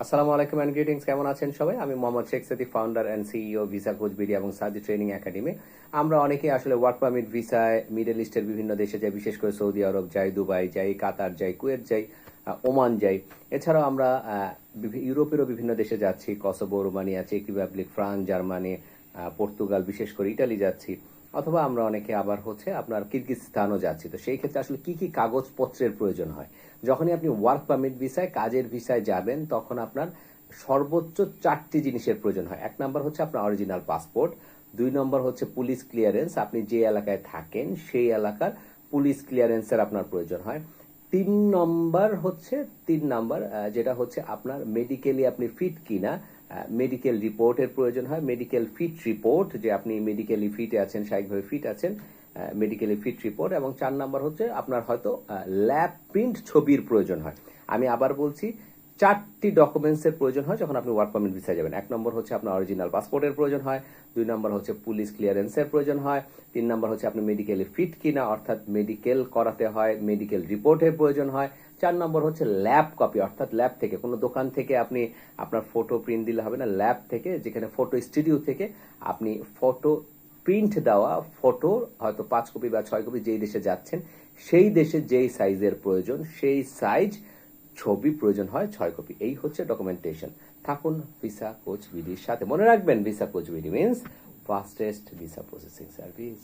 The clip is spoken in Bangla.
আসসালামু আলাইকুম এন্ড গ্রিটিংস। কেমন আছেন সবাই? আমি Mohammad Sheikh Sadi, founder and CEO visa coach BD এবং সাদি ট্রেনিং একাডেমি। আমরা অনেকেই আসলে ওয়ার্ক পারমিট ভিসায় মিডল ইস্টের বিভিন্ন দেশে যাই, বিশেষ করে সৌদি আরব যাই, দুবাই যাই, কাতার যাই, কুয়েত যাই, ওমান যাই। এছাড়াও আমরা ইউরোপেরও বিভিন্ন দেশে যাচ্ছি, কসোভো, রোমানিয়া, চেক রিপাবলিক, ফ্রান্স, জার্মানি, পর্তুগাল, বিশেষ করে ইটালি যাচ্ছি। অথবা আমরা অনেকে আবার আপনার কিরগিজস্তানও যাচ্ছি। তো সেই ক্ষেত্রে আসলে কি কি কাগজপত্রের প্রয়োজন হয়? যখনই আপনি ওয়ার্ক পারমিট ভিসায়, কাজের ভিসায় যাবেন, তখন আপনার সর্বোচ্চ 4টি জিনিসের প্রয়োজন হয়। 1 নম্বর হচ্ছে আপনার অরিজিনাল পাসপোর্ট, 2 নম্বর হচ্ছে পুলিশ ক্লিয়ারেন্স, আপনি যে এলাকায় থাকেন সেই এলাকার পুলিশ ক্লিয়ারেন্সের আপনার প্রয়োজন হয়। 3 নম্বর হচ্ছে 3 নম্বর যেটা হচ্ছে আপনার মেডিকেলি আপনি ফিট কিনা, মেডিকেল রিপোর্টের প্রয়োজন হয়, মেডিকেল ফিট রিপোর্ট, যে আপনি মেডিকেলি ফিটে আছেন, শারীরিকভাবে ফিট আছেন, মেডিকেলি ফিট রিপোর্ট। এবং 4 নাম্বার হচ্ছে আপনার হয়তো ল্যাব প্রিন্ট ছবির প্রয়োজন হয়। আমি আবার বলছি, 4টি ডকুমেন্টসের প্রয়োজন হয় যখন আপনি ওয়ার্ক পারমিট ভিসায় যাবেন। 1 নম্বর হচ্ছে আপনার অরিজিনাল পাসপোর্টের প্রয়োজন হয়, 2 নম্বর হচ্ছে পুলিশ ক্লিয়ারেন্সের প্রয়োজন হয়, 3 নম্বর হচ্ছে আপনি মেডিকেলি ফিট কিনা, অর্থাৎ মেডিকেল করাতে হয়, মেডিকেল রিপোর্টের প্রয়োজন হয়, 4 নম্বর হচ্ছে ল্যাব কপি, অর্থাৎ ল্যাব থেকে, কোনো দোকান থেকে আপনি আপনার ফটো প্রিন্ট দিলে হবে না, ল্যাব থেকে, যেখানে ফটো স্টুডিও থেকে আপনি ফটো প্রিন্ট দেওয়া ফটো, হয়তো 5 কপি বা 6 কপি, যেই দেশে যাচ্ছেন সেই দেশে যেই সাইজের প্রয়োজন সেই সাইজ ছবি প্রয়োজন হয় 6 কপি। এই হচ্ছে ডকুমেন্টেশন। থাকুন ভিসা কোচ বিডির সাথে। মনে রাখবেন, visa coach BD means fastest visa processing service.